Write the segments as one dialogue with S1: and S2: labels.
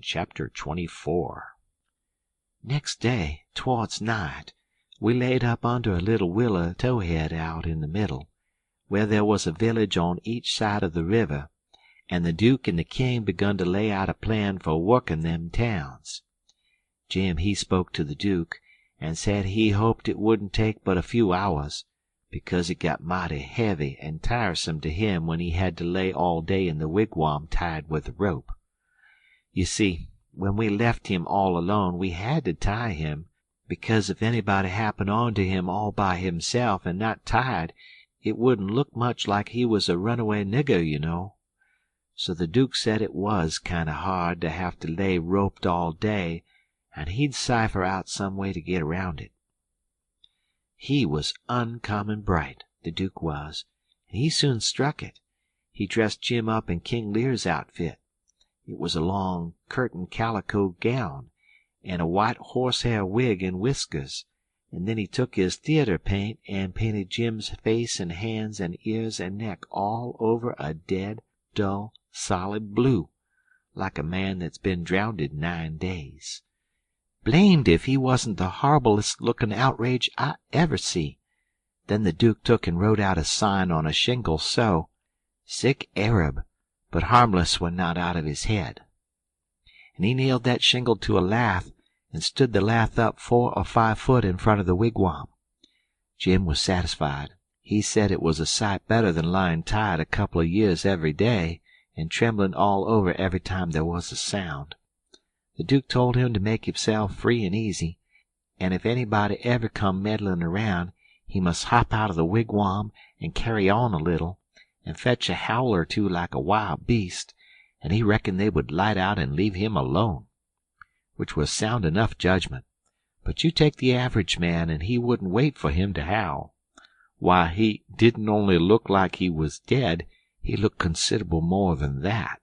S1: Chapter 24. Next day, towards night, we laid up under a little willow towhead out in the middle, where there was a village on each side of the river, and the Duke and the King begun to lay out a plan for working them towns. Jim he spoke to the Duke, and said he hoped it wouldn't take but a few hours, because it got mighty heavy and tiresome to him when he had to lay all day in the wigwam tied with a rope. You see, when we left him all alone we had to tie him, because if anybody happened on to him all by himself and not tied, it wouldn't look much like he was a runaway nigger, you know. So the Duke said it was kind of hard to have to lay roped all day, and he'd cipher out some way to get around it. He was uncommon bright, the Duke was, and he soon struck it. He dressed Jim up in King Lear's outfit. It was a long curtain calico gown, and a white horsehair wig and whiskers, and then he took his theater paint and painted Jim's face and hands and ears and neck all over a dead, dull, solid blue, like a man that's been drownded 9 days. Blamed if he wasn't the horriblest-looking outrage I ever see. Then the Duke took and wrote out a sign on a shingle so, "Sick Arab, but harmless when not out of his head." And he nailed that shingle to a lath and stood the lath up 4 or 5 foot in front of the wigwam. Jim was satisfied. He said it was a sight better than lying tied a couple of years every day and trembling all over every time there was a sound. The Duke told him to make himself free and easy, and if anybody ever come meddling around, he must hop out of the wigwam and carry on a little, and fetch a howl or two like a wild beast, and he reckoned they would light out and leave him alone, which was sound enough judgment. But you take the average man, and he wouldn't wait for him to howl. Why, he didn't only look like he was dead, he looked considerable more than that.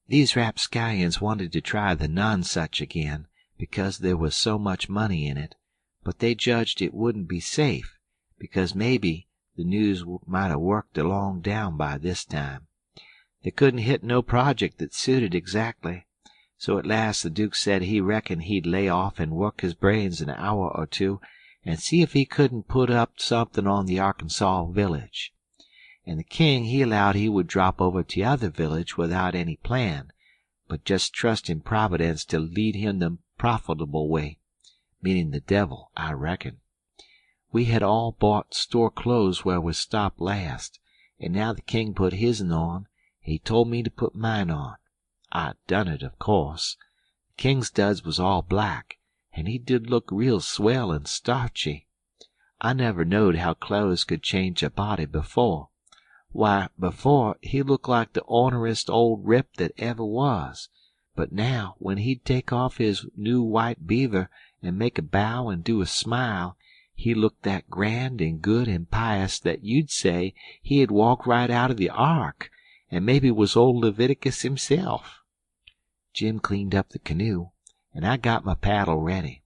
S1: These rapscallions wanted to try the Nonsuch again, because there was so much money in it, but they judged it wouldn't be safe, because maybe the news might have worked along down by this time. They couldn't hit no project that suited exactly, so at last the Duke said he reckoned he'd lay off and work his brains an hour or two and see if he couldn't put up something on the Arkansas village. And the King he allowed he would drop over to the other village without any plan, but just trust in Providence to lead him the profitable way, meaning the devil, I reckon. We had all bought store clothes where we stopped last, and now the King put his'n on, and he told me to put mine on. I done it, of course. The King's duds was all black, and he did look real swell and starchy. I never knowed how clothes could change a body before. Why, before, he looked like the orneryest old rip that ever was, but now, when he'd take off his new white beaver and make a bow and do a smile, he looked that grand and good and pious that you'd say he had walked right out of the ark, and maybe was old Leviticus himself. Jim cleaned up the canoe, and I got my paddle ready.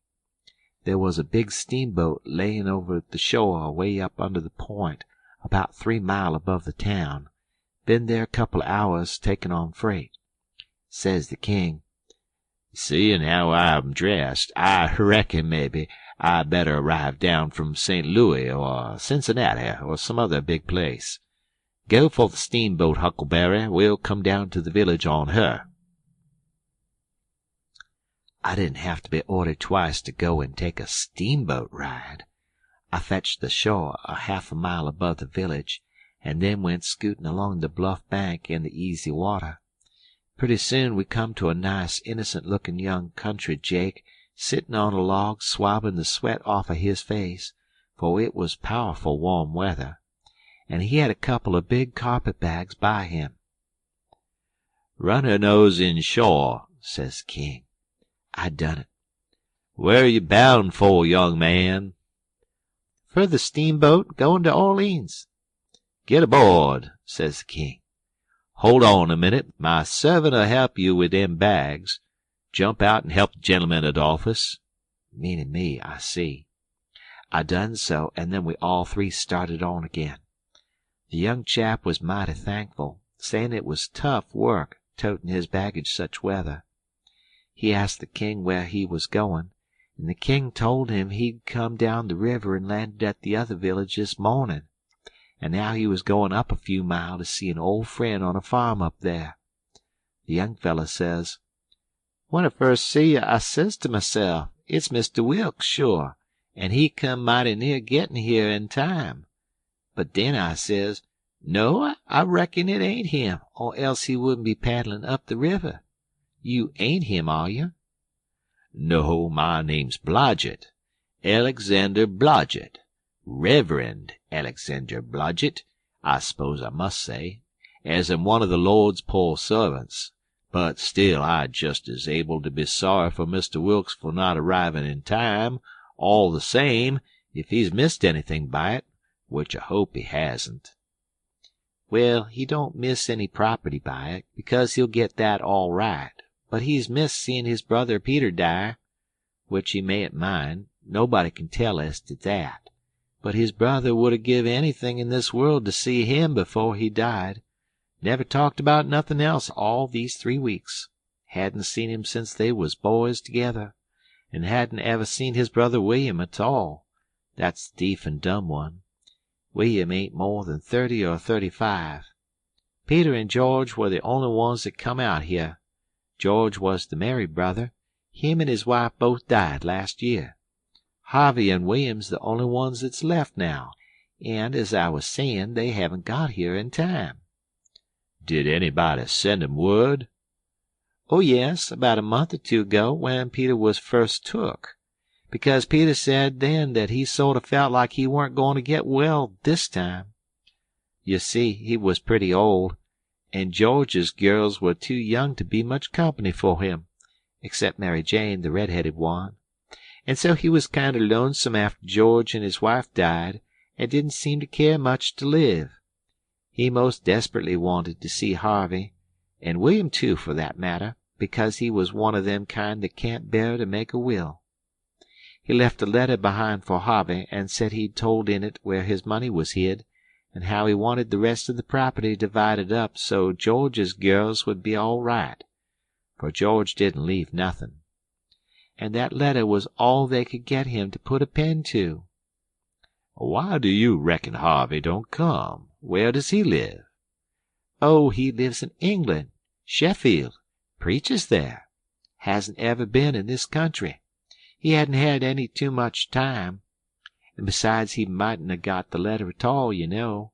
S1: There was a big steamboat layin' over the shore way up under the point, about 3 mile above the town. Been there a couple of hours takin' on freight. Says the King, "Seein' how I'm dressed, I reckon maybe I better arrive down from St. Louis or Cincinnati or some other big place. Go for the steamboat, Huckleberry. We'll come down to the village on her." I didn't have to be ordered twice to go and take a steamboat ride. I fetched the shore a half a mile above the village, and then went scooting along the bluff bank in the easy water. Pretty soon we come to a nice, innocent-looking young country Jake sitting on a log swabbing the sweat off of his face, for it was powerful warm weather, and he had a couple of big carpet-bags by him. "Run her nose in shore," says the King. I done it. "Where you bound for, young man?" "For the steamboat goin' to Orleans." "Get aboard," says the King. "Hold on a minute. My servant'll help you with them bags. Jump out and help the gentleman, Adolphus." Meaning me, I see. I done so, and then we all three started on again. The young chap was mighty thankful, saying it was tough work totin' his baggage such weather. He asked the king where he was goin', and the king told him he'd come down the river and landed at the other village this mornin', and now he was goin' up a few mile to see an old friend on a farm up there. The young feller says, "When I first see you, I says to myself, it's Mr. Wilks, sure, and he come mighty near gettin' here in time. But then I says, no, I reckon it ain't him, or else he wouldn't be paddlin' up the river. You ain't him, are you?" "No, my name's Blodgett. Alexander Blodgett. Reverend Alexander Blodgett, I suppose I must say, as I'm one of the Lord's poor servants. But still I'd just as able to be sorry for Mr. Wilks for not arriving in time, all the same, if he's missed anything by it, which I hope he hasn't." "Well, he don't miss any property by it, because he'll get that all right. But he's missed seeing his brother Peter die, which he mayn't mind. Nobody can tell as to that. But his brother would have give anything in this world to see him before he died. Never talked about nothing else all these 3 weeks. Hadn't seen him since they was boys together, and hadn't ever seen his brother William at all. That's the deef and dumb one. William ain't more than 30 or 35. Peter and George were the only ones that come out here. George was the married brother. Him and his wife both died last year. Harvey and William's the only ones that's left now, and, as I was sayin', they haven't got here in time." "Did anybody send 'em word?" "Oh, yes, about a month or 2 ago, when Peter was first took. Because Peter said then that he sort of felt like he weren't goin' to get well this time. You see, he was pretty old, and George's girls were too young to be much company for him, except Mary Jane, the red-headed one. And so he was kind of lonesome after George and his wife died, and didn't seem to care much to live. He most desperately wanted to see Harvey, and William too, for that matter, because he was one of them kind that can't bear to make a will. He left a letter behind for Harvey, and said he'd told in it where his money was hid, and how he wanted the rest of the property divided up so George's girls would be all right, for George didn't leave nothin'. And that letter was all they could get him to put a pen to." "Why do you reckon Harvey don't come? Where does he live?" "Oh, he lives in England, Sheffield, preaches there. Hasn't ever been in this country. He hadn't had any too much time. And besides, he mightn't have got the letter at all, you know."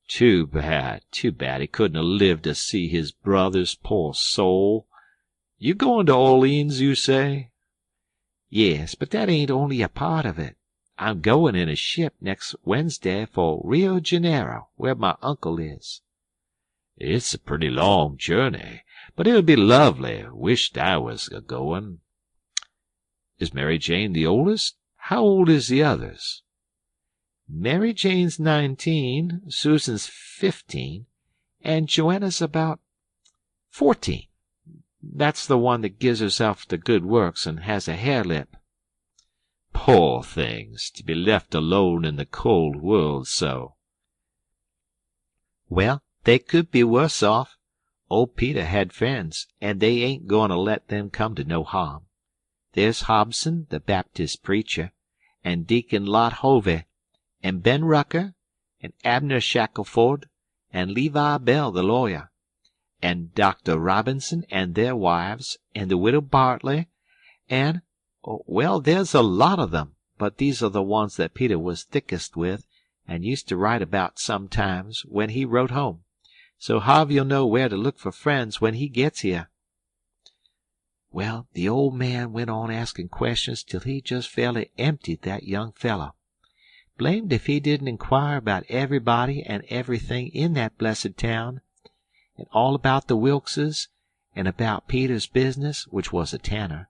S1: Too bad he couldn't have lived to see his brothers, poor soul. You goin' to Orleans, you say?" "Yes, but that ain't only a part of it. I'm goin' in a ship next Wednesday for Rio Janeiro, where my uncle is." "It's a pretty long journey, but it'll be lovely. Wisht I was a-goin'. Is Mary Jane the oldest? How old is the others?" "Mary Jane's 19, Susan's 15, and Joanna's about 14. That's the one that gives herself to good works and has a hare-lip." "Poor things, to be left alone in the cold world so." "Well, they could be worse off. Old Peter had friends, and they ain't goin' to let them come to no harm. There's Hobson, the Baptist preacher, and Deacon Lot Hovey, and Ben Rucker, and Abner Shackelford, and Levi Bell, the lawyer, and Dr. Robinson and their wives, and the widow Bartley, and, well, there's a lot of them, but these are the ones that Peter was thickest with and used to write about sometimes when he wrote home. So Harvey'll know where to look for friends when he gets here." Well, the old man went on asking questions till he just fairly emptied that young fellow. Blamed if he didn't inquire about everybody and everything in that blessed town, and all about the Wilkses, and about Peter's business, which was a tanner,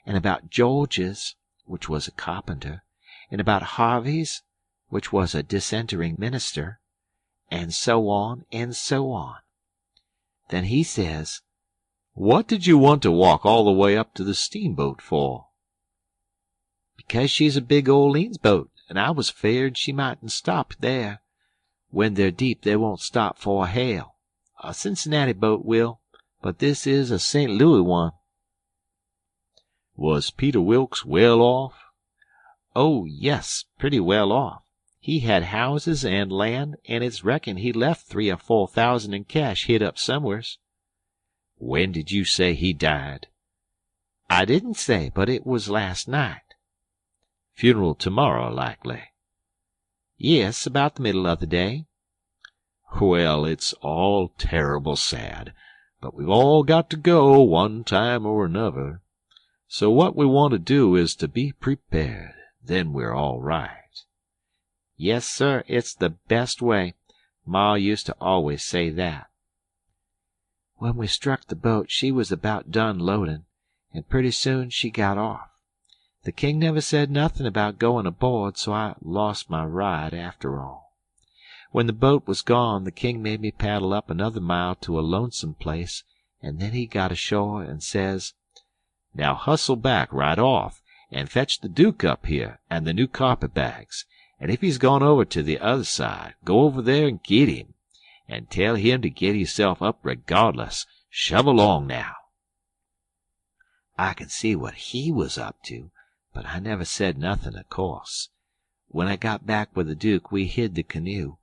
S1: and about George's, which was a carpenter, and about Harvey's, which was a dissentering minister, and so on and so on. Then he says, "What did you want to walk all the way up to the steamboat for?" "Because she's a big Orleans boat, and I was afeard she mightn't stop there. When they're deep they won't stop for a hail. A Cincinnati boat will, but this is a St. Louis one."
S2: "Was Peter Wilkes well off?"
S1: "Oh, yes, pretty well off. He had houses and land, and it's reckoned he left 3 or 4,000 in cash hid up somewheres."
S2: "When did you say he died?"
S1: "I didn't say, but it was last night."
S2: "Funeral tomorrow, likely."
S1: "Yes, about the middle of the day."
S2: "Well, it's all terrible sad, but we've all got to go one time or another. So what we want to do is to be prepared. Then we're all right."
S1: "Yes, sir, it's the best way. Ma used to always say that." "When we struck the boat she was about done loadin', and pretty soon she got off. The king never said nothin' about goin' aboard, so I lost my ride after all. When the boat was gone, the king made me paddle up another mile to a lonesome place, and then he got ashore and says,
S2: "Now hustle back right off, and fetch the Duke up here and the new carpet-bags, and if he's gone over to the other side, go over there and git him, and tell him to git hisself up regardless. Shove along now."
S1: I could see what he was up to, but I never said nothin', of course. When I got back with the Duke we hid the canoe,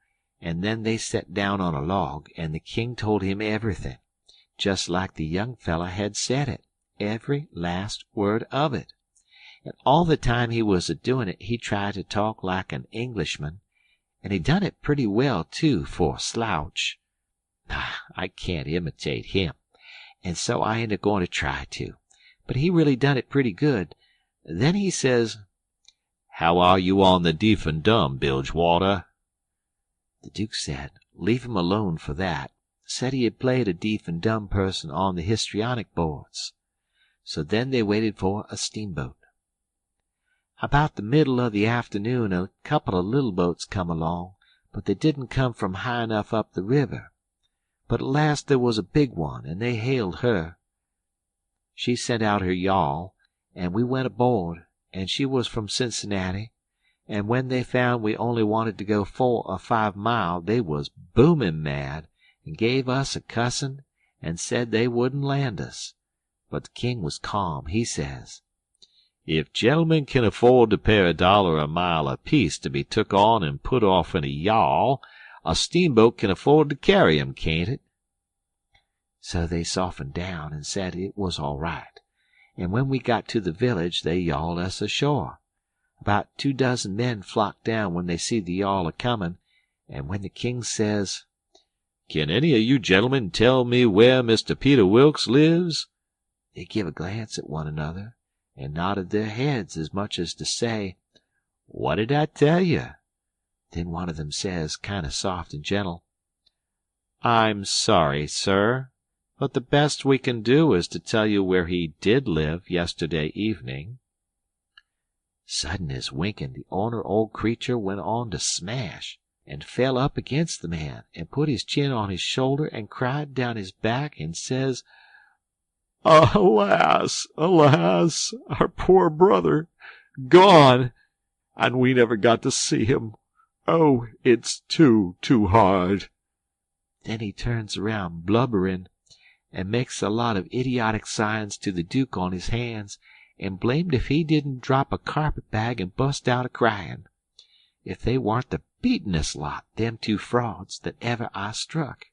S1: and then they set down on a log, and the king told him everything, just like the young feller had said it, every last word of it. And all the time he was a-doin' it he tried to talk like an Englishman, and he done it pretty well, too, for a slouch. I can't imitate him, and so I ain't a-goin' to try to. But he really done it pretty good. Then he says,
S2: "How are you on the deef and dumb, Bilgewater?"
S1: The Duke said, leave him alone for that. Said he had played a deef and dumb person on the histrionic boards. So then they waited for a steamboat. About the middle of the afternoon a couple of little boats come along, but they didn't come from high enough up the river. But at last there was a big one, and they hailed her. She sent out her yawl, and we went aboard, and she was from Cincinnati, and when they found we only wanted to go 4 or 5 mile they was booming mad, and gave us a cussin', and said they wouldn't land us. But the king was calm. He says,
S2: "If gentlemen can afford to pay $1 a mile apiece to be took on and put off in a yawl, a steamboat can afford to carry 'em, can't it?"
S1: So they softened down and said it was all right, and when we got to the village they yawled us ashore. About 24 men flocked down when they see the yawl a-comin', and when the king says,
S2: "Can any of you gentlemen tell me where Mr. Peter Wilkes lives?"
S1: they give a glance at one another, and nodded their heads as much as to say, "What did I tell you?" Then one of them says, kind of soft and gentle, "I'm sorry, sir, but the best we can do is to tell you where he did live yesterday evening." Sudden as winking, the ornery old creature went on to smash, and fell up against the man, and put his chin on his shoulder, and cried down his back, and says,
S3: "Alas, alas, our poor brother! Gone! And we never got to see him. Oh, it's too hard."
S1: Then he turns around blubbering, and makes a lot of idiotic signs to the Duke on his hands, and blamed if he didn't drop a carpet-bag and bust out a-cryin'. If they warn't the beatin'est lot, them 2 frauds, that ever I struck.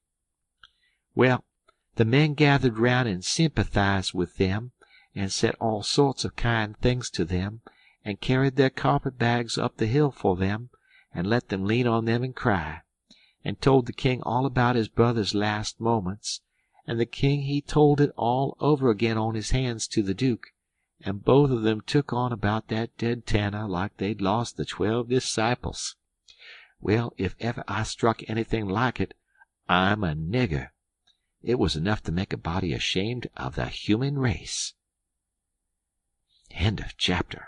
S1: Well, the men gathered round and sympathized with them, and said all sorts of kind things to them, and carried their carpet-bags up the hill for them, and let them lean on them and cry, and told the king all about his brother's last moments, and the king he told it all over again on his hands to the Duke, and both of them took on about that dead Tanner like they'd lost the 12 disciples. Well, if ever I struck anything like it, I'm a nigger. It was enough to make a body ashamed of the human race. End of chapter.